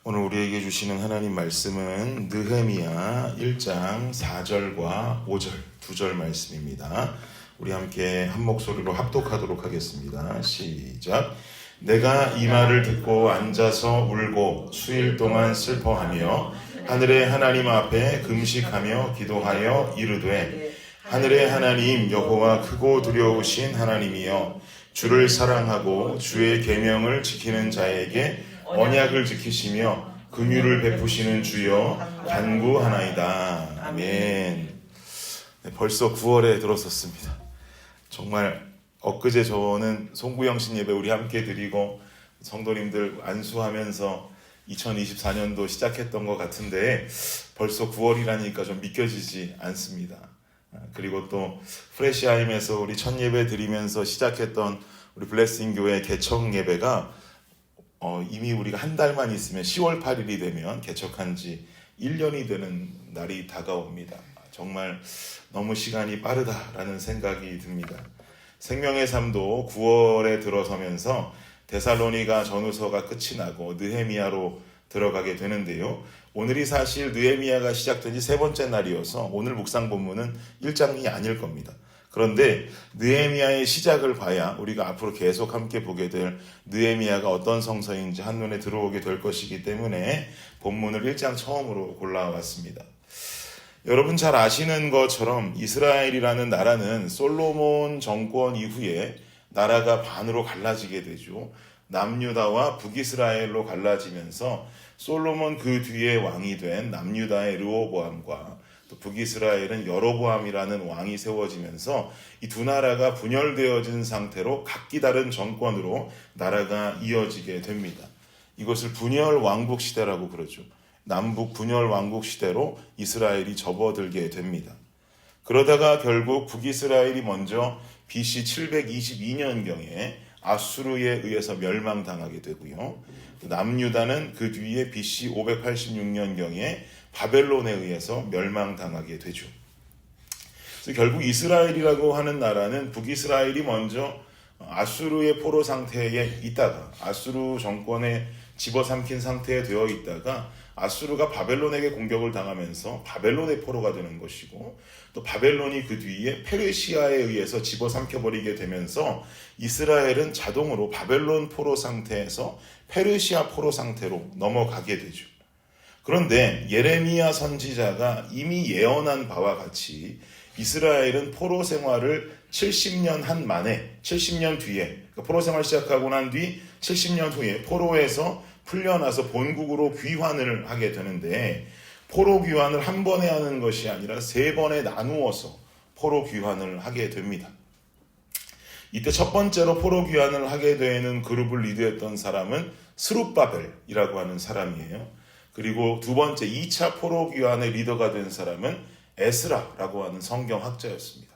오늘 우리에게 주시는 하나님 말씀은 느헤미야 1장 4절과 5절, 2절 말씀입니다. 우리 함께 한 목소리로 합독하도록 하겠습니다. 시작. 내가 이 말을 듣고 앉아서 울고 수일 동안 슬퍼하며 하늘의 하나님 앞에 금식하며 기도하여 이르되 하늘의 하나님 여호와 크고 두려우신 하나님이여 주를 사랑하고 주의 계명을 지키는 자에게 언약을 지키시며 긍휼을 베푸시는 주여 간구하나이다. 아멘. 네, 벌써 9월에 들어섰습니다. 정말 엊그제 저는 송구영신 예배 우리 함께 드리고 성도님들 안수하면서 2024년도 시작했던 것 같은데 벌써 9월이라니까 좀 믿겨지지 않습니다. 그리고 또 프레시하임에서 우리 첫 예배 드리면서 시작했던 우리 블레싱 교회 개척 예배가 이미 우리가 한 달만 있으면 10월 8일이 되면 개척한 지 1년이 되는 날이 다가옵니다. 정말 너무 시간이 빠르다라는 생각이 듭니다. 생명의 삶도 9월에 들어서면서 데살로니가 전후서가 끝이 나고 느헤미야로 들어가게 되는데요. 오늘이 사실 느헤미야가 시작된 지 세 번째 날이어서 오늘 묵상 본문은 1장이 아닐 겁니다. 그런데 느헤미야의 시작을 봐야 우리가 앞으로 계속 함께 보게 될 느헤미야가 어떤 성서인지 한눈에 들어오게 될 것이기 때문에 본문을 1장 처음으로 골라왔습니다. 여러분 잘 아시는 것처럼 이스라엘이라는 나라는 솔로몬 정권 이후에 나라가 반으로 갈라지게 되죠. 남유다와 북이스라엘로 갈라지면서 솔로몬 그 뒤에 왕이 된 남유다의 르호보암과 또 북이스라엘은 여로보암이라는 왕이 세워지면서 이 두 나라가 분열되어진 상태로 각기 다른 정권으로 나라가 이어지게 됩니다. 이것을 분열 왕국 시대라고 그러죠. 남북 분열 왕국 시대로 이스라엘이 접어들게 됩니다. 그러다가 결국 북이스라엘이 먼저 BC 722년경에 아수르에 의해서 멸망당하게 되고요. 남유다는 그 뒤에 BC 586년경에 바벨론에 의해서 멸망당하게 되죠. 그래서 결국 이스라엘이라고 하는 나라는 북이스라엘이 먼저 아수르의 포로 상태에 있다가 아수르 정권에 집어삼킨 상태에 되어 있다가 아수르가 바벨론에게 공격을 당하면서 바벨론의 포로가 되는 것이고 또 바벨론이 그 뒤에 페르시아에 의해서 집어삼켜버리게 되면서 이스라엘은 자동으로 바벨론 포로 상태에서 페르시아 포로 상태로 넘어가게 되죠. 그런데 예레미야 선지자가 이미 예언한 바와 같이 이스라엘은 포로 생활을 70년 한 만에 70년 뒤에 그러니까 포로 생활 시작하고 난 뒤 70년 후에 포로에서 풀려나서 본국으로 귀환을 하게 되는데 포로 귀환을 한 번에 하는 것이 아니라 세 번에 나누어서 포로 귀환을 하게 됩니다. 이때 첫 번째로 포로 귀환을 하게 되는 그룹을 리드했던 사람은 스룹바벨이라고 하는 사람이에요. 그리고 두 번째 2차 포로 귀환의 리더가 된 사람은 에스라라고 하는 성경학자였습니다.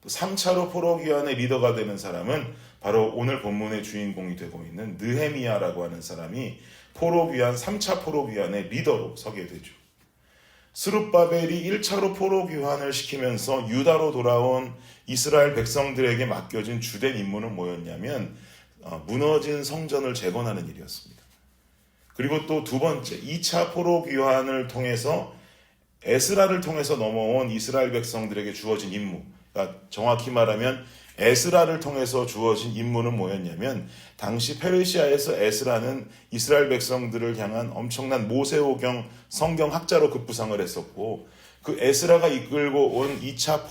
또 3차로 포로 귀환의 리더가 되는 사람은 바로 오늘 본문의 주인공이 되고 있는 느헤미야라고 하는 사람이 포로 귀환 3차 포로 귀환의 리더로 서게 되죠. 스룹바벨이 1차로 포로 귀환을 시키면서 유다로 돌아온 이스라엘 백성들에게 맡겨진 주된 임무는 뭐였냐면 무너진 성전을 재건하는 일이었습니다. 그리고 또 두 번째 2차 포로 귀환을 통해서 에스라를 통해서 넘어온 이스라엘 백성들에게 주어진 임무, 그러니까 정확히 말하면 에스라를 통해서 주어진 임무는 뭐였냐면 당시 페르시아에서 에스라는 이스라엘 백성들을 향한 엄청난 모세오경 성경학자로 급부상을 했었고 그 에스라가 이끌고 온 2차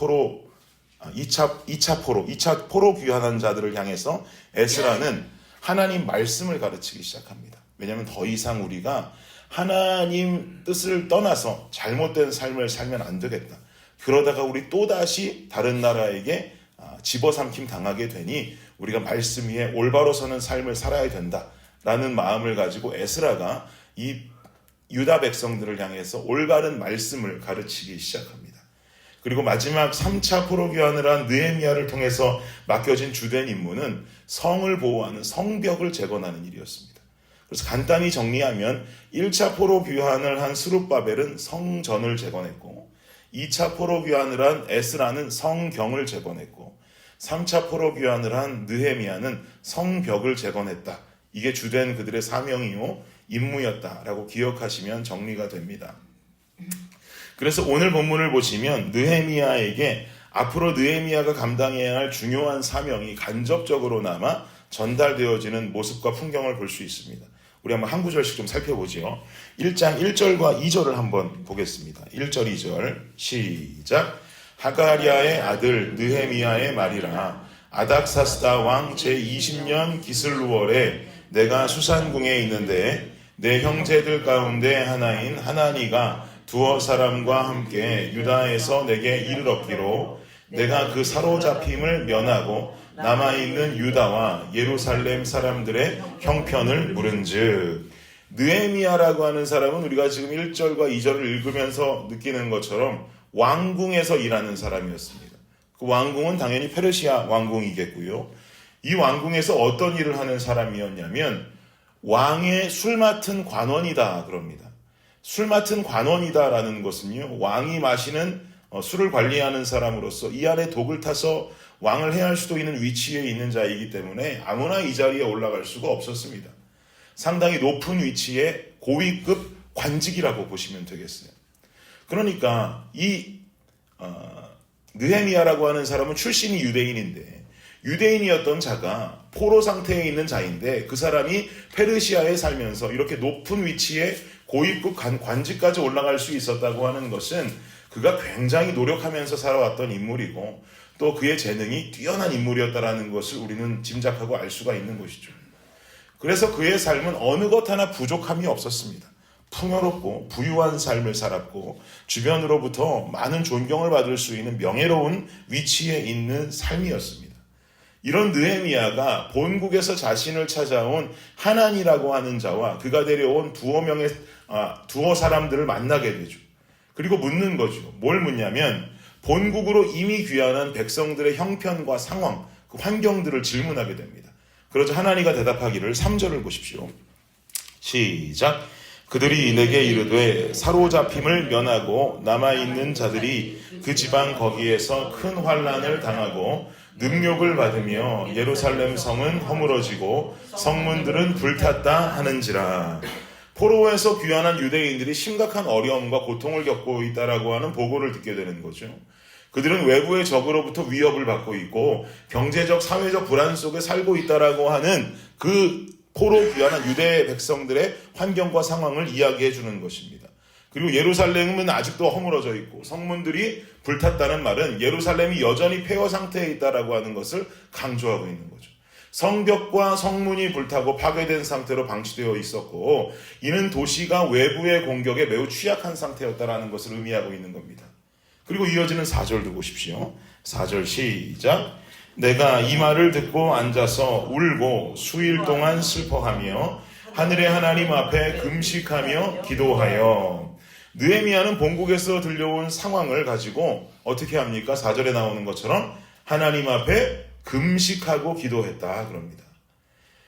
포로 귀환한 자들을 향해서 에스라는 하나님 말씀을 가르치기 시작합니다. 왜냐하면 더 이상 우리가 하나님 뜻을 떠나서 잘못된 삶을 살면 안 되겠다. 그러다가 우리 또다시 다른 나라에게 집어삼킴 당하게 되니 우리가 말씀 위에 올바로 서는 삶을 살아야 된다라는 마음을 가지고 에스라가 이 유다 백성들을 향해서 올바른 말씀을 가르치기 시작합니다. 그리고 마지막 3차 포로 귀환을 한 느헤미야를 통해서 맡겨진 주된 임무는 성을 보호하는 성벽을 재건하는 일이었습니다. 그래서 간단히 정리하면 1차 포로 귀환을 한 스룹바벨은 성전을 재건했고 2차 포로 귀환을 한 에스라는 성경을 재건했고 3차 포로 귀환을 한 느헤미야는 성벽을 재건했다. 이게 주된 그들의 사명이요 임무였다라고 기억하시면 정리가 됩니다. 그래서 오늘 본문을 보시면 느헤미야에게 앞으로 느헤미야가 감당해야 할 중요한 사명이 간접적으로나마 전달되어지는 모습과 풍경을 볼 수 있습니다. 우리 한번 한 구절씩 좀 살펴보죠. 1장 1절과 2절을 한번 보겠습니다. 1절 2절 시작. 하가랴의 아들 느헤미야의 말이라. 아닥사스다 왕 제20년 기슬루월에 내가 수산궁에 있는데 내 형제들 가운데 하나인 하나니가 두어 사람과 함께 유다에서 내게 이르렀기로 내가 그 사로잡힘을 면하고 남아있는 유다와 예루살렘 사람들의 형편을 물은즉. 느헤미야라고 하는 사람은 우리가 지금 1절과 2절을 읽으면서 느끼는 것처럼 왕궁에서 일하는 사람이었습니다. 그 왕궁은 당연히 페르시아 왕궁이겠고요. 이 왕궁에서 어떤 일을 하는 사람이었냐면 왕의 술 맡은 관원이다 그럽니다. 술 맡은 관원이다라는 것은요, 왕이 마시는 술을 관리하는 사람으로서 이 안에 독을 타서 왕을 해할 수도 있는 위치에 있는 자이기 때문에 아무나 이 자리에 올라갈 수가 없었습니다. 상당히 높은 위치의 고위급 관직이라고 보시면 되겠어요. 그러니까 이 느헤미야라고 하는 사람은 출신이 유대인인데 유대인이었던 자가 포로 상태에 있는 자인데 그 사람이 페르시아에 살면서 이렇게 높은 위치에 고위급 관직까지 올라갈 수 있었다고 하는 것은 그가 굉장히 노력하면서 살아왔던 인물이고 또 그의 재능이 뛰어난 인물이었다라는 것을 우리는 짐작하고 알 수가 있는 것이죠. 그래서 그의 삶은 어느 것 하나 부족함이 없었습니다. 풍요롭고 부유한 삶을 살았고 주변으로부터 많은 존경을 받을 수 있는 명예로운 위치에 있는 삶이었습니다. 이런 느헤미야가 본국에서 자신을 찾아온 하난이라고 하는 자와 그가 데려온 두어 사람들을 만나게 되죠. 그리고 묻는 거죠. 뭘 묻냐면 본국으로 이미 귀환한 백성들의 형편과 상황, 그 환경들을 질문하게 됩니다. 그러자 하나니가 대답하기를 3절을 보십시오. 시작. 그들이 내게 이르되 사로잡힘을 면하고 남아있는 자들이 그 지방 거기에서 큰 환난을 당하고 능욕을 받으며 예루살렘 성은 허물어지고 성문들은 불탔다 하는지라. 포로에서 귀환한 유대인들이 심각한 어려움과 고통을 겪고 있다라고 하는 보고를 듣게 되는 거죠. 그들은 외부의 적으로부터 위협을 받고 있고 경제적, 사회적 불안 속에 살고 있다라고 하는 그 포로 귀환한 유대 백성들의 환경과 상황을 이야기해 주는 것입니다. 그리고 예루살렘은 아직도 허물어져 있고 성문들이 불탔다는 말은 예루살렘이 여전히 폐허 상태에 있다라고 하는 것을 강조하고 있는 거죠. 성벽과 성문이 불타고 파괴된 상태로 방치되어 있었고 이는 도시가 외부의 공격에 매우 취약한 상태였다라는 것을 의미하고 있는 겁니다. 그리고 이어지는 4절도 보십시오. 4절 시작. 내가 이 말을 듣고 앉아서 울고 수일 동안 슬퍼하며 하늘의 하나님 앞에 금식하며 기도하여. 느헤미야는 본국에서 들려온 상황을 가지고 어떻게 합니까? 4절에 나오는 것처럼 하나님 앞에 금식하고 기도했다 그럽니다.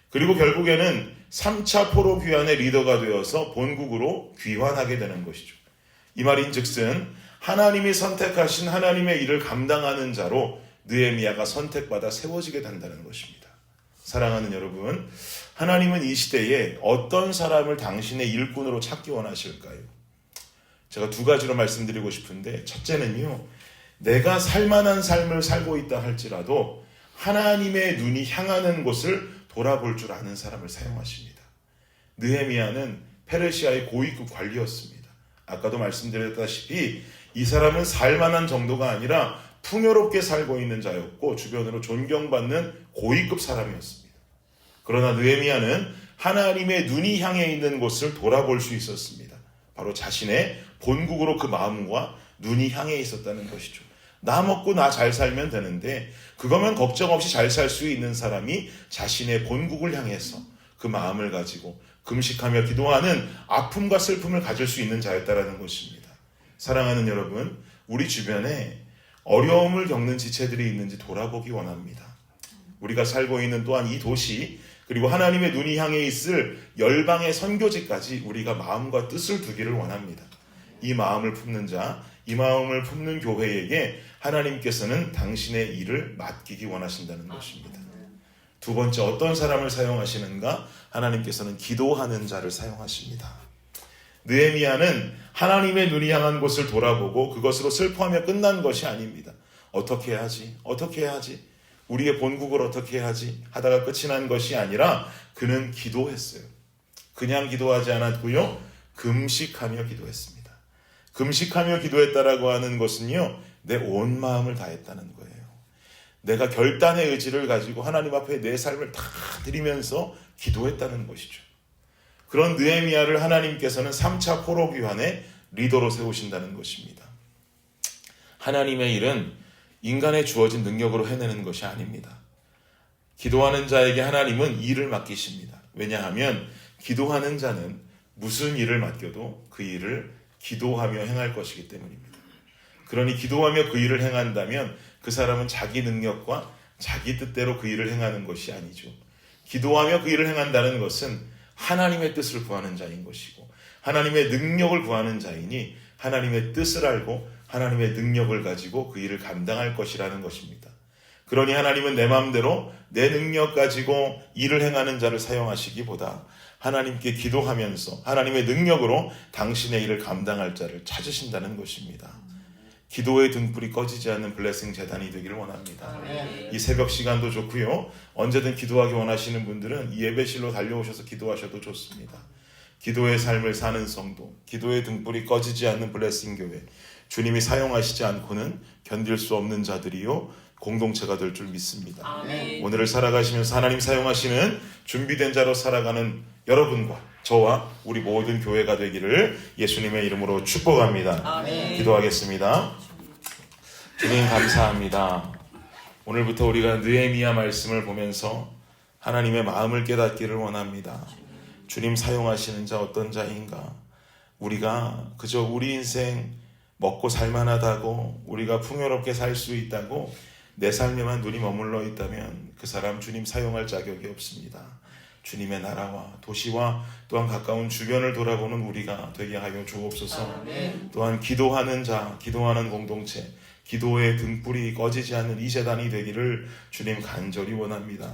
그리고 결국에는 3차 포로 귀환의 리더가 되어서 본국으로 귀환하게 되는 것이죠. 이 말인즉슨 하나님이 선택하신 하나님의 일을 감당하는 자로 느헤미야가 선택받아 세워지게 된다는 것입니다. 사랑하는 여러분, 하나님은 이 시대에 어떤 사람을 당신의 일꾼으로 찾기 원하실까요? 제가 두 가지로 말씀드리고 싶은데 첫째는요, 내가 살만한 삶을 살고 있다 할지라도 하나님의 눈이 향하는 곳을 돌아볼 줄 아는 사람을 사용하십니다. 느헤미야는 페르시아의 고위급 관리였습니다. 아까도 말씀드렸다시피 이 사람은 살만한 정도가 아니라 풍요롭게 살고 있는 자였고 주변으로 존경받는 고위급 사람이었습니다. 그러나 느헤미야는 하나님의 눈이 향해 있는 곳을 돌아볼 수 있었습니다. 바로 자신의 본국으로 그 마음과 눈이 향해 있었다는 것이죠. 나 먹고 나 잘 살면 되는데 그거면 걱정 없이 잘 살 수 있는 사람이 자신의 본국을 향해서 그 마음을 가지고 금식하며 기도하는 아픔과 슬픔을 가질 수 있는 자였다라는 것입니다. 사랑하는 여러분, 우리 주변에 어려움을 겪는 지체들이 있는지 돌아보기 원합니다. 우리가 살고 있는 또한 이 도시 그리고 하나님의 눈이 향해 있을 열방의 선교지까지 우리가 마음과 뜻을 두기를 원합니다. 이 마음을 품는 자, 이 마음을 품는 교회에게 하나님께서는 당신의 일을 맡기기 원하신다는 것입니다. 두 번째, 어떤 사람을 사용하시는가? 하나님께서는 기도하는 자를 사용하십니다. 느헤미야는 하나님의 눈이 향한 곳을 돌아보고 그것으로 슬퍼하며 끝난 것이 아닙니다. 어떻게 해야지? 어떻게 해야지? 우리의 본국을 어떻게 해야지? 하다가 끝이 난 것이 아니라 그는 기도했어요. 그냥 기도하지 않았고요. 금식하며 기도했습니다. 금식하며 기도했다라고 하는 것은요. 내 온 마음을 다했다는 거예요. 내가 결단의 의지를 가지고 하나님 앞에 내 삶을 다 드리면서 기도했다는 것이죠. 그런 느헤미야를 하나님께서는 3차 포로기환의 리더로 세우신다는 것입니다. 하나님의 일은 인간에 주어진 능력으로 해내는 것이 아닙니다. 기도하는 자에게 하나님은 일을 맡기십니다. 왜냐하면 기도하는 자는 무슨 일을 맡겨도 그 일을 기도하며 행할 것이기 때문입니다. 그러니 기도하며 그 일을 행한다면 그 사람은 자기 능력과 자기 뜻대로 그 일을 행하는 것이 아니죠. 기도하며 그 일을 행한다는 것은 하나님의 뜻을 구하는 자인 것이고 하나님의 능력을 구하는 자이니 하나님의 뜻을 알고 하나님의 능력을 가지고 그 일을 감당할 것이라는 것입니다. 그러니 하나님은 내 마음대로 내 능력 가지고 일을 행하는 자를 사용하시기보다 하나님께 기도하면서 하나님의 능력으로 당신의 일을 감당할 자를 찾으신다는 것입니다. 기도의 등불이 꺼지지 않는 블레싱 재단이 되기를 원합니다. 이 새벽 시간도 좋고요. 언제든 기도하기 원하시는 분들은 이 예배실로 달려오셔서 기도하셔도 좋습니다. 기도의 삶을 사는 성도, 기도의 등불이 꺼지지 않는 블레싱 교회, 주님이 사용하시지 않고는 견딜 수 없는 자들이요 공동체가 될 줄 믿습니다. 오늘을 살아가시면서 하나님 사용하시는 준비된 자로 살아가는 여러분과 저와 우리 모든 교회가 되기를 예수님의 이름으로 축복합니다. 기도하겠습니다. 주님 감사합니다. 오늘부터 우리가 느헤미야 말씀을 보면서 하나님의 마음을 깨닫기를 원합니다. 주님 사용하시는 자 어떤 자인가? 우리가 그저 우리 인생 먹고 살만하다고 우리가 풍요롭게 살 수 있다고 내 삶에만 눈이 머물러 있다면 그 사람 주님 사용할 자격이 없습니다. 주님의 나라와 도시와 또한 가까운 주변을 돌아보는 우리가 되게 하여 주옵소서. 또한 기도하는 자, 기도하는 공동체, 기도의 등불이 꺼지지 않는 이 재단이 되기를 주님 간절히 원합니다.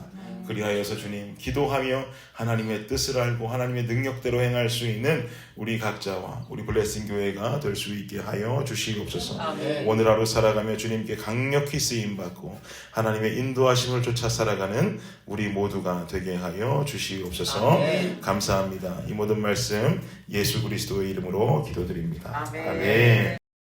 그리하여서 주님 기도하며 하나님의 뜻을 알고 하나님의 능력대로 행할 수 있는 우리 각자와 우리 블레싱 교회가 될 수 있게 하여 주시옵소서. 오늘 하루 살아가며 주님께 강력히 쓰임받고 하나님의 인도하심을 쫓아 살아가는 우리 모두가 되게 하여 주시옵소서. 감사합니다. 이 모든 말씀 예수 그리스도의 이름으로 기도드립니다. 아멘.